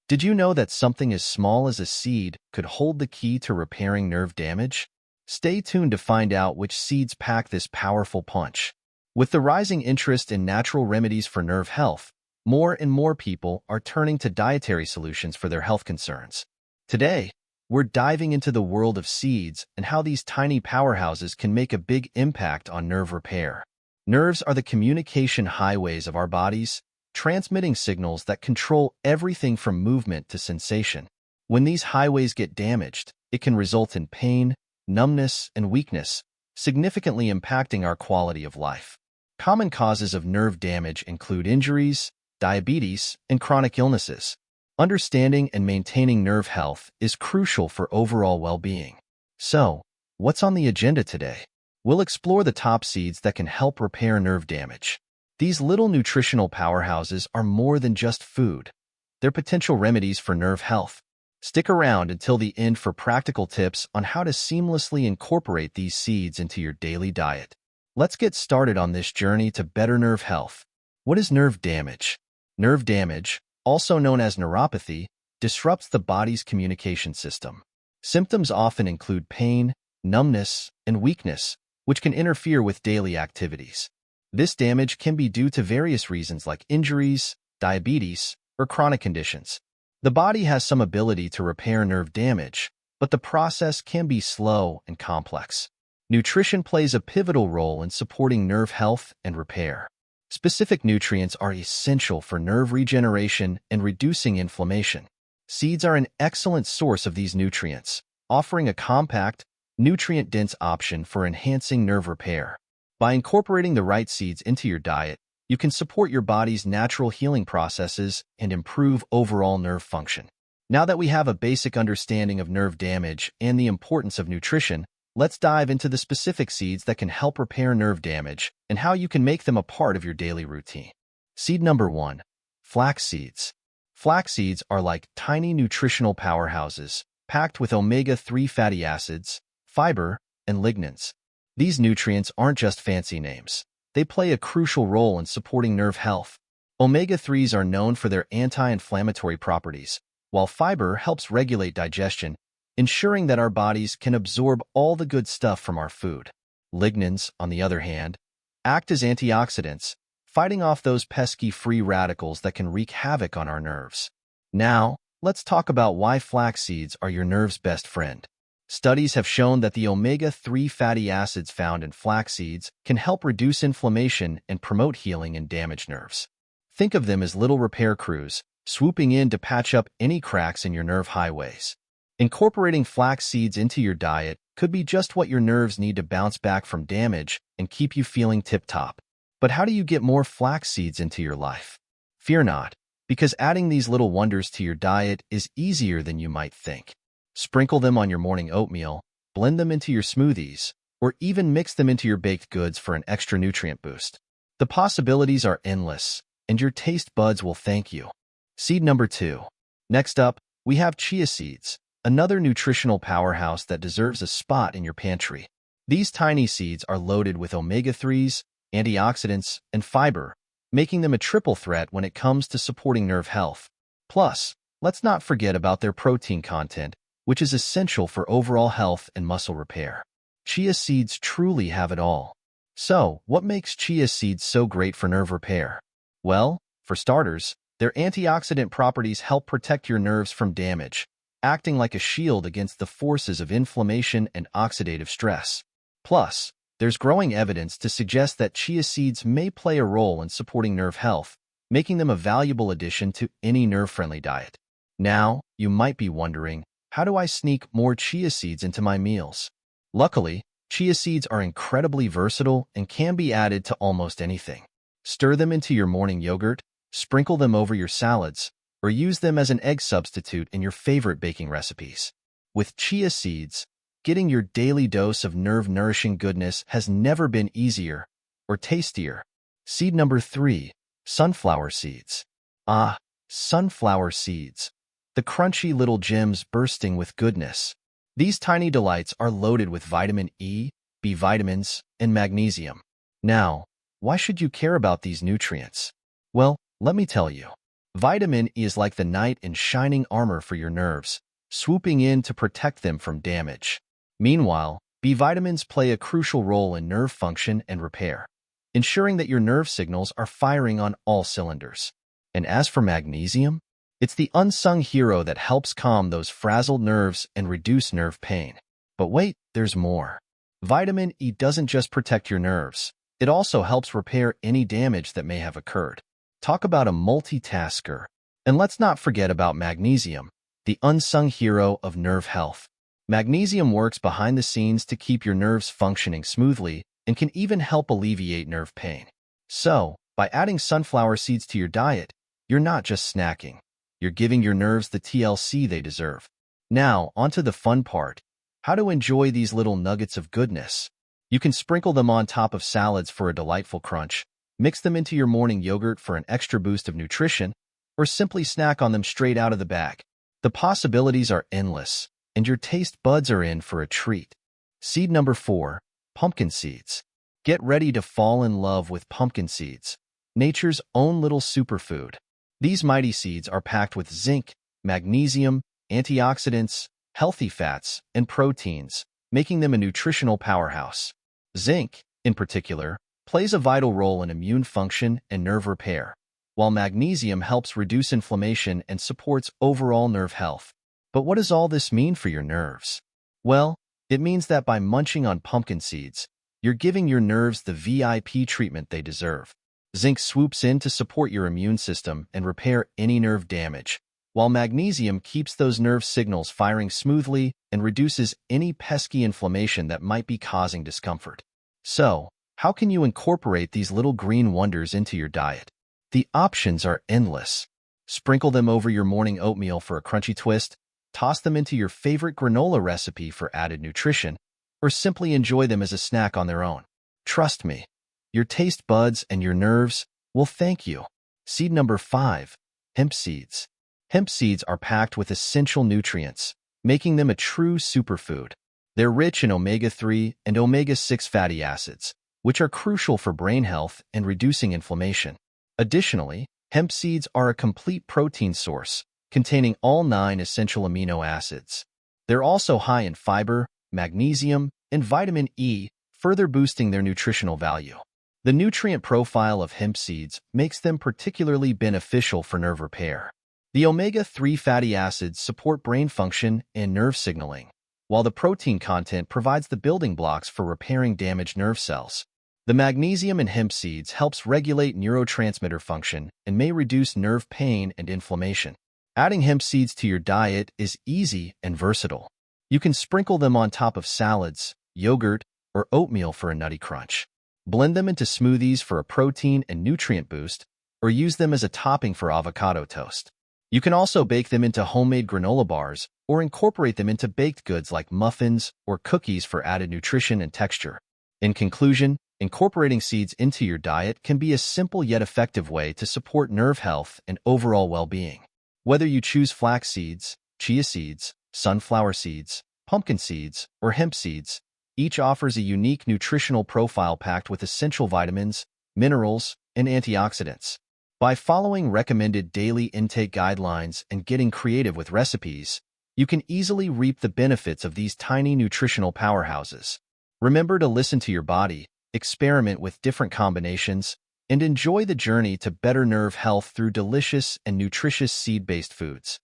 Did you know that something as small as a seed could hold the key to repairing nerve damage? Stay tuned to find out which seeds pack this powerful punch. With the rising interest in natural remedies for nerve health, more and more people are turning to dietary solutions for their health concerns. Today, we're diving into the world of seeds and how these tiny powerhouses can make a big impact on nerve repair. Nerves are the communication highways of our bodies, transmitting signals that control everything from movement to sensation. When these highways get damaged, it can result in pain, numbness, and weakness, significantly impacting our quality of life. Common causes of nerve damage include injuries, diabetes, and chronic illnesses. Understanding and maintaining nerve health is crucial for overall well-being. So, what's on the agenda today? We'll explore the top seeds that can help repair nerve damage. These little nutritional powerhouses are more than just food. They're potential remedies for nerve health. Stick around until the end for practical tips on how to seamlessly incorporate these seeds into your daily diet. Let's get started on this journey to better nerve health. What is nerve damage? Nerve damage, also known as neuropathy, disrupts the body's communication system. Symptoms often include pain, numbness, and weakness, which can interfere with daily activities. This damage can be due to various reasons like injuries, diabetes, or chronic conditions. The body has some ability to repair nerve damage, but the process can be slow and complex. Nutrition plays a pivotal role in supporting nerve health and repair. Specific nutrients are essential for nerve regeneration and reducing inflammation. Seeds are an excellent source of these nutrients, offering a compact, nutrient-dense option for enhancing nerve repair. By incorporating the right seeds into your diet, you can support your body's natural healing processes and improve overall nerve function. Now that we have a basic understanding of nerve damage and the importance of nutrition, let's dive into the specific seeds that can help repair nerve damage and how you can make them a part of your daily routine. Seed number 1. Flax seeds. Flax seeds are like tiny nutritional powerhouses, packed with omega-3 fatty acids, fiber, and lignans. These nutrients aren't just fancy names. They play a crucial role in supporting nerve health. Omega-3s are known for their anti-inflammatory properties, while fiber helps regulate digestion, ensuring that our bodies can absorb all the good stuff from our food. Lignans, on the other hand, act as antioxidants, fighting off those pesky free radicals that can wreak havoc on our nerves. Now, let's talk about why flax seeds are your nerve's best friend. Studies have shown that the omega-3 fatty acids found in flax seeds can help reduce inflammation and promote healing in damaged nerves. Think of them as little repair crews, swooping in to patch up any cracks in your nerve highways. Incorporating flax seeds into your diet could be just what your nerves need to bounce back from damage and keep you feeling tip-top. But how do you get more flax seeds into your life? Fear not, because adding these little wonders to your diet is easier than you might think. Sprinkle them on your morning oatmeal, blend them into your smoothies, or even mix them into your baked goods for an extra nutrient boost. The possibilities are endless, and your taste buds will thank you. Seed number 2. Next up, we have chia seeds, another nutritional powerhouse that deserves a spot in your pantry. These tiny seeds are loaded with omega-3s, antioxidants, and fiber, making them a triple threat when it comes to supporting nerve health. Plus, let's not forget about their protein content, which is essential for overall health and muscle repair. Chia seeds truly have it all. So, what makes chia seeds so great for nerve repair? Well, for starters, their antioxidant properties help protect your nerves from damage, acting like a shield against the forces of inflammation and oxidative stress. Plus, there's growing evidence to suggest that chia seeds may play a role in supporting nerve health, making them a valuable addition to any nerve-friendly diet. Now, you might be wondering, how do I sneak more chia seeds into my meals? Luckily, chia seeds are incredibly versatile and can be added to almost anything. Stir them into your morning yogurt, sprinkle them over your salads, or use them as an egg substitute in your favorite baking recipes. With chia seeds, getting your daily dose of nerve-nourishing goodness has never been easier or tastier. Seed number 3. Sunflower seeds. Ah, sunflower seeds. The crunchy little gems bursting with goodness. These tiny delights are loaded with vitamin E, B vitamins, and magnesium. Now, why should you care about these nutrients? Well, let me tell you. Vitamin E is like the knight in shining armor for your nerves, swooping in to protect them from damage. Meanwhile, B vitamins play a crucial role in nerve function and repair, ensuring that your nerve signals are firing on all cylinders. And as for magnesium, it's the unsung hero that helps calm those frazzled nerves and reduce nerve pain. But wait, there's more. Vitamin E doesn't just protect your nerves, it also helps repair any damage that may have occurred. Talk about a multitasker. And let's not forget about magnesium, the unsung hero of nerve health. Magnesium works behind the scenes to keep your nerves functioning smoothly and can even help alleviate nerve pain. So, by adding sunflower seeds to your diet, you're not just snacking. You're giving your nerves the TLC they deserve. Now, onto the fun part. How to enjoy these little nuggets of goodness. You can sprinkle them on top of salads for a delightful crunch, mix them into your morning yogurt for an extra boost of nutrition, or simply snack on them straight out of the bag. The possibilities are endless, and your taste buds are in for a treat. Seed number 4, pumpkin seeds. Get ready to fall in love with pumpkin seeds, nature's own little superfood. These mighty seeds are packed with zinc, magnesium, antioxidants, healthy fats, and proteins, making them a nutritional powerhouse. Zinc, in particular, plays a vital role in immune function and nerve repair, while magnesium helps reduce inflammation and supports overall nerve health. But what does all this mean for your nerves? Well, it means that by munching on pumpkin seeds, you're giving your nerves the VIP treatment they deserve. Zinc swoops in to support your immune system and repair any nerve damage, while magnesium keeps those nerve signals firing smoothly and reduces any pesky inflammation that might be causing discomfort. So, how can you incorporate these little green wonders into your diet? The options are endless. Sprinkle them over your morning oatmeal for a crunchy twist, toss them into your favorite granola recipe for added nutrition, or simply enjoy them as a snack on their own. Trust me, your taste buds and your nerves will thank you. Seed number 5, hemp seeds. Hemp seeds are packed with essential nutrients, making them a true superfood. They're rich in omega-3 and omega-6 fatty acids, which are crucial for brain health and reducing inflammation. Additionally, hemp seeds are a complete protein source, containing all 9 essential amino acids. They're also high in fiber, magnesium, and vitamin E, further boosting their nutritional value. The nutrient profile of hemp seeds makes them particularly beneficial for nerve repair. The omega-3 fatty acids support brain function and nerve signaling, while the protein content provides the building blocks for repairing damaged nerve cells. The magnesium in hemp seeds helps regulate neurotransmitter function and may reduce nerve pain and inflammation. Adding hemp seeds to your diet is easy and versatile. You can sprinkle them on top of salads, yogurt, or oatmeal for a nutty crunch. Blend them into smoothies for a protein and nutrient boost, or use them as a topping for avocado toast. You can also bake them into homemade granola bars or incorporate them into baked goods like muffins or cookies for added nutrition and texture. In conclusion, incorporating seeds into your diet can be a simple yet effective way to support nerve health and overall well-being. Whether you choose flax seeds, chia seeds, sunflower seeds, pumpkin seeds, or hemp seeds, each offers a unique nutritional profile packed with essential vitamins, minerals, and antioxidants. By following recommended daily intake guidelines and getting creative with recipes, you can easily reap the benefits of these tiny nutritional powerhouses. Remember to listen to your body, experiment with different combinations, and enjoy the journey to better nerve health through delicious and nutritious seed-based foods.